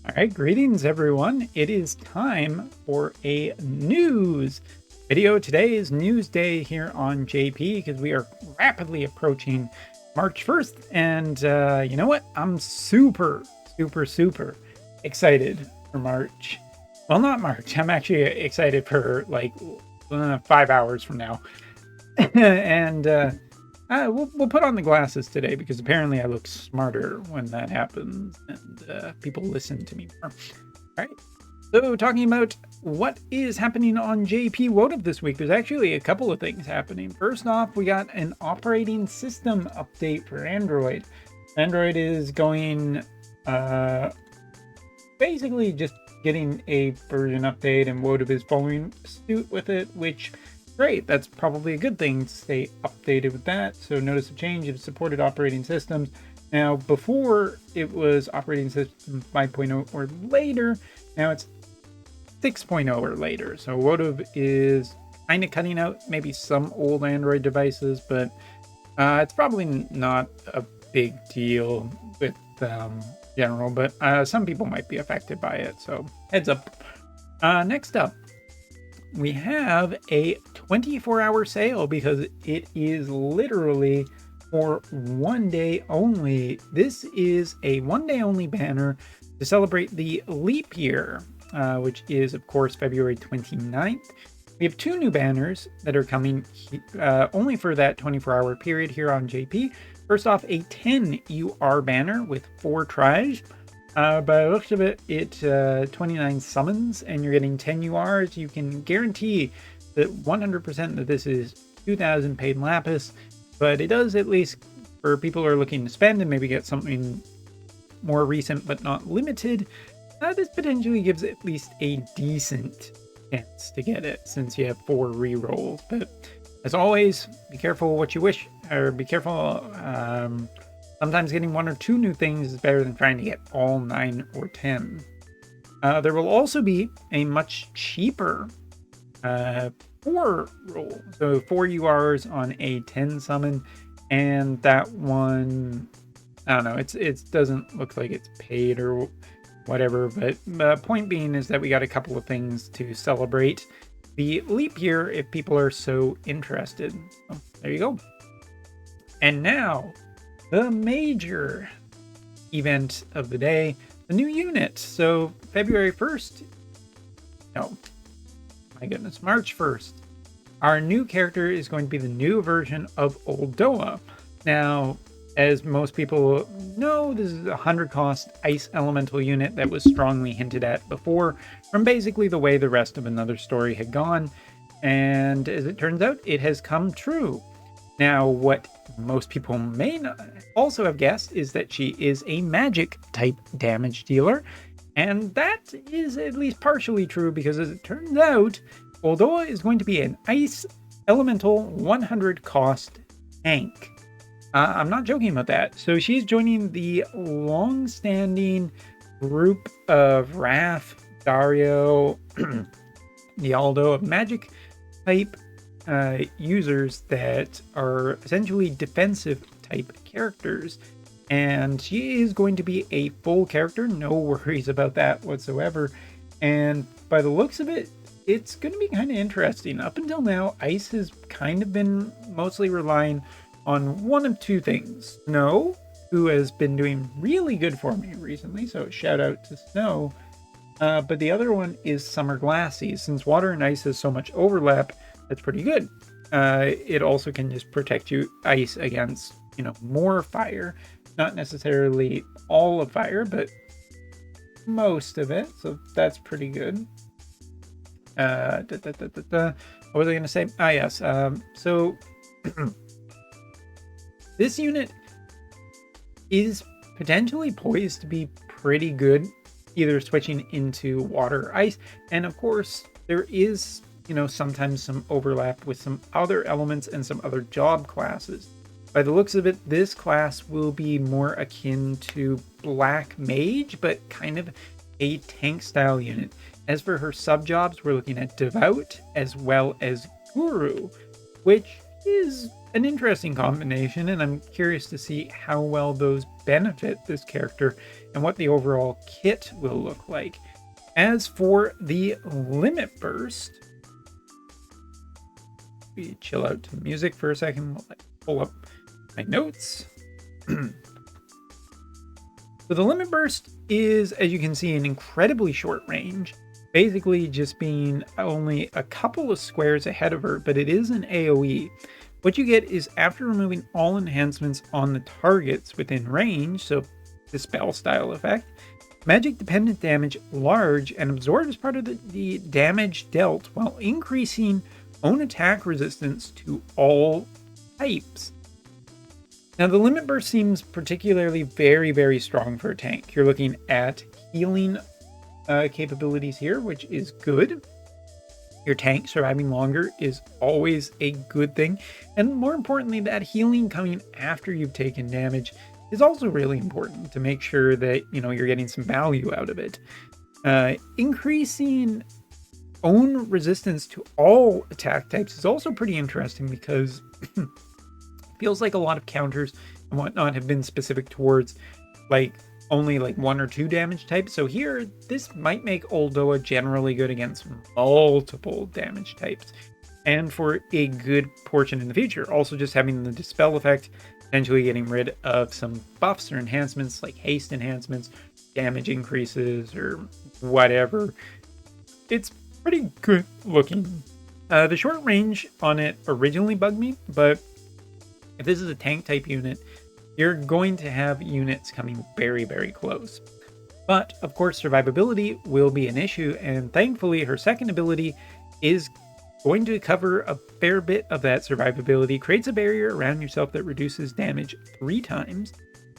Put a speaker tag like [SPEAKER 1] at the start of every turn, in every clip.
[SPEAKER 1] All right, greetings everyone. It is time for a news video. Today is news day here on JP because we are rapidly approaching March 1st. And you know what? I'm super excited for March. Well, not March. I'm actually excited for like 5 hours from now. and we'll put on the glasses today because apparently I look smarter when that happens and people listen to me more. All right. So talking about what is happening on JP Wotv this week, there's actually a couple of things happening. First off, we got an operating system update for Android. Android is going basically just getting a version update, and Wotv is following suit with it, which great. That's probably a good thing to stay updated with that. So notice a change of supported operating systems. Now, before it was operating system 5.0 or later. Now it's 6.0 or later. So Wotv is kind of cutting out maybe some old Android devices, but it's probably not a big deal with general, but some people might be affected by it. So heads up. Next up, we have a 24-hour sale because it is literally for one day only. This is a one-day only banner to celebrate the leap year, which is, of course, February 29th. We have two new banners that are coming only for that 24-hour period here on JP. First off, a 10 UR banner with 4 tries. By the looks of it, it's 29 summons, and you're getting 10 URs. You can guarantee that 100% that this is 2,000 paid lapis, but it does, at least for people who are looking to spend and maybe get something more recent but not limited, this potentially gives at least a decent chance to get it since you have 4 rerolls. But as always, be careful what you wish, or be careful. Sometimes getting 1 or 2 new things is better than trying to get all 9 or 10. There will also be a much cheaper 4 roll. So 4 URs on a 10 summon, and that one, I don't know, it doesn't look like it's paid or whatever, but the point being is that we got a couple of things to celebrate the leap year if people are so interested. So there you go. And now, the major event of the day, the new unit. So February 1st, no, my goodness, March 1st, our new character is going to be the new version of Oldoa. Now, as most people know, this is a 100 cost ice elemental unit that was strongly hinted at before from basically the way the rest of Another Story had gone. And as it turns out, it has come true. Now, what most people may not also have guessed is that she is a magic type damage dealer. And that is at least partially true because, as it turns out, Oldoa is going to be an ice elemental 100 cost tank. I'm not joking about that. So she's joining the long-standing group of Raph, Dario, the Aldo of magic type users that are essentially defensive type characters, and she is going to be a full character. No worries about that whatsoever. And by the looks of it, it's going to be kind of interesting. Up until now, Ice has kind of been mostly relying on one of 2 things. Snow, who has been doing really good for me recently, so shout out to Snow. But the other one is Summer Glassy. Since water and ice has so much overlap, that's pretty good. It also can just protect you ice against, more fire. Not necessarily all of fire, but most of it. So that's pretty good. What was I going to say? Yes. So this unit is potentially poised to be pretty good, either switching into water or ice. And of course, there is sometimes some overlap with some other elements and some other job classes. By the looks of it, this class will be more akin to Black Mage, but kind of a tank style unit. As for her sub-jobs, we're looking at Devout as well as Guru, which is an interesting combination, and I'm curious to see how well those benefit this character and what the overall kit will look like. As for the limit burst, we chill out to music for a second while I pull up my notes. So the limit burst is, as you can see, an incredibly short range, basically just being only a couple of squares ahead of her, but it is an AoE. What you get is after removing all enhancements on the targets within range, so the spell style effect, magic dependent damage large and absorbed as part of the damage dealt while increasing own attack resistance to all types. Now the limit burst seems particularly very, very strong for a tank. You're looking at healing capabilities here, which is good. Your tank surviving longer is always a good thing. And more importantly, that healing coming after you've taken damage is also really important to make sure that, you're getting some value out of it. Increasing own resistance to all attack types is also pretty interesting because it feels like a lot of counters and whatnot have been specific towards only 1 or 2 damage types. So here, this might make Oldoa generally good against multiple damage types. And for a good portion in the future, also just having the Dispel effect, potentially getting rid of some buffs or enhancements like haste enhancements, damage increases, or whatever. It's pretty good looking. The short range on it originally bugged me, but if this is a tank type unit, you're going to have units coming very, very close. But of course, survivability will be an issue, and thankfully her second ability is going to cover a fair bit of that survivability. Creates a barrier around yourself that reduces damage 3 times.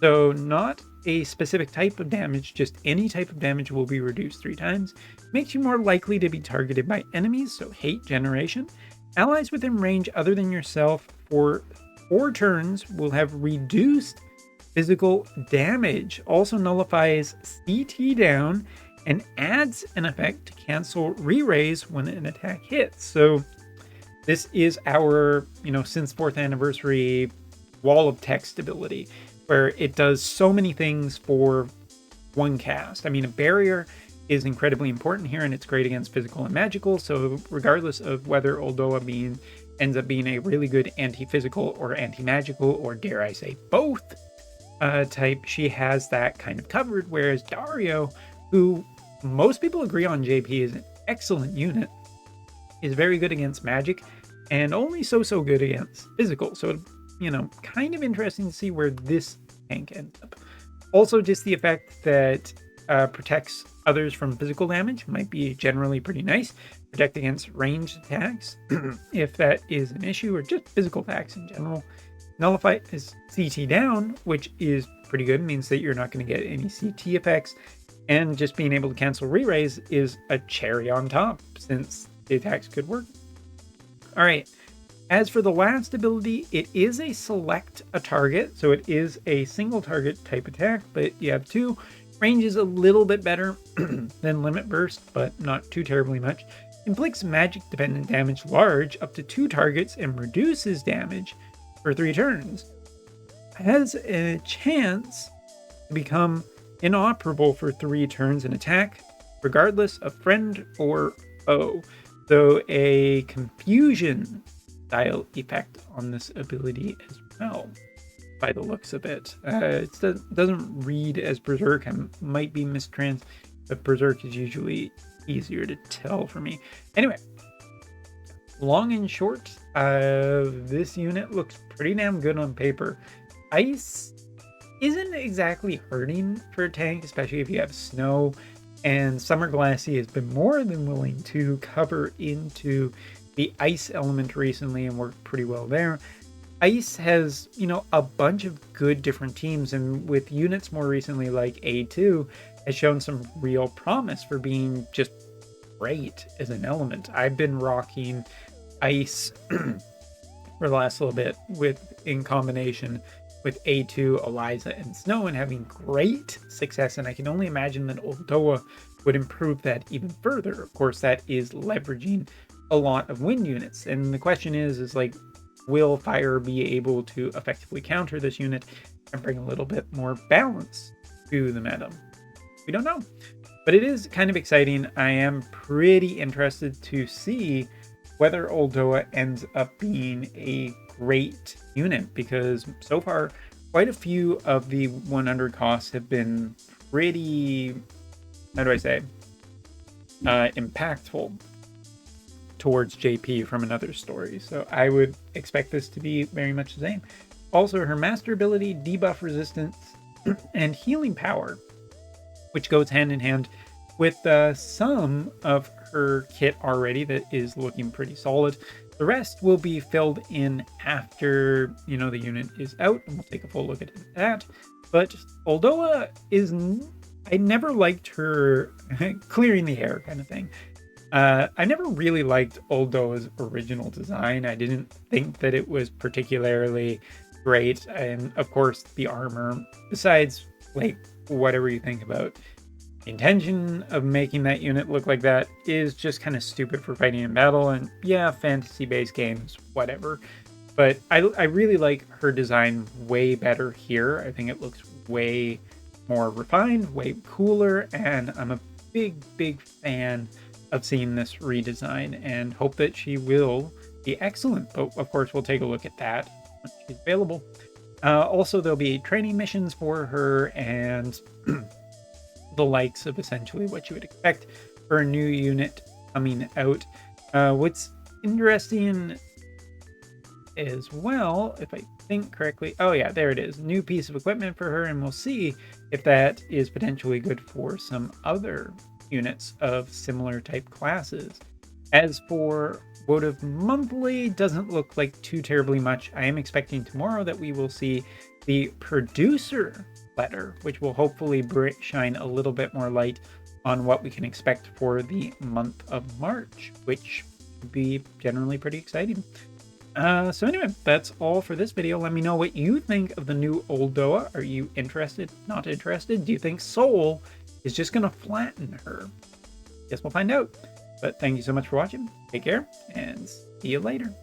[SPEAKER 1] So not a specific type of damage, just any type of damage will be reduced 3 times. Makes you more likely to be targeted by enemies, so hate generation. Allies within range other than yourself for 4 turns will have reduced physical damage. Also nullifies CT down and adds an effect to cancel re-raise when an attack hits. So this is our, since 4th anniversary wall of text ability, where it does so many things for one cast. I mean, a barrier is incredibly important here, and it's great against physical and magical. So regardless of whether Oldoa ends up being a really good anti-physical or anti-magical, or dare I say both type, she has that kind of covered. Whereas Dario, who most people agree on JP is an excellent unit, is very good against magic and only so good against physical. So, kind of interesting to see where this tank ends up. Also, just the effect that protects others from physical damage might be generally pretty nice. Protect against ranged attacks if that is an issue, or just physical attacks in general. Nullify is CT down, which is pretty good. It means that you're not going to get any CT effects. And just being able to cancel re-raise is a cherry on top, since the attacks could work. All right. As for the last ability, it is a select a target. So it is a single target type attack, but you have 2. Range is a little bit better than Limit Burst, but not too terribly much. Inflicts magic dependent damage large up to 2 targets and reduces damage for 3 turns. Has a chance to become inoperable for 3 turns in attack, regardless of friend or foe. So a confusion style effect on this ability as well, by the looks of it. It doesn't read as Berserk. I might be mistrans, but Berserk is usually easier to tell for me. Anyway, long and short, this unit looks pretty damn good on paper. Ice isn't exactly hurting for a tank, especially if you have snow, and Summer Glassy has been more than willing to cover into the ice element recently and worked pretty well there. Ice has, a bunch of good different teams, and with units more recently like A2 has shown some real promise for being just great as an element. I've been rocking Ice for the last little bit in combination with A2, Eliza, and Snow, and having great success, and I can only imagine that Oldoa would improve that even further. Of course, that is leveraging a lot of wind units, and the question is will Fire be able to effectively counter this unit? and bring a little bit more balance to the meta. We don't know. But it is kind of exciting. I am pretty interested to see whether Oldoa ends up being a great unit, because so far quite a few of the 100 costs have been pretty, how do I say, impactful towards JP from another story. So I would expect this to be very much the same. Also, her master ability, debuff resistance, and healing power, which goes hand in hand with some of her kit already that is looking pretty solid. The rest will be filled in after, you know, the unit is out, and we'll take a full look at that. But Oldoa is, I never liked her clearing the air kind of thing. I never really liked Oldoa's original design. I didn't think that it was particularly great. And of course, the armor, besides, like, whatever you think about the intention of making that unit look like that, is just kind of stupid for fighting in battle. And yeah, fantasy-based games, whatever. But I really like her design way better here. I think it looks way more refined, way cooler, and I'm a big fan of seeing this redesign and hope that she will be excellent. But of course, we'll take a look at that when she's available. Also, there'll be training missions for her and the likes of essentially what you would expect for a new unit coming out. What's interesting as well, if I think correctly, oh yeah, there it is, new piece of equipment for her, and we'll see if that is potentially good for some other units of similar type classes. As for Wotv monthly, doesn't look like too terribly much. I am expecting tomorrow that we will see the producer letter, which will hopefully shine a little bit more light on what we can expect for the month of March, which would be generally pretty exciting. So anyway, that's all for this video. Let me know what you think of the new Oldoa. Are you interested? Not interested? Do you think Soul is just going to flatten her? Guess we'll find out. But thank you so much for watching. Take care, and see you later.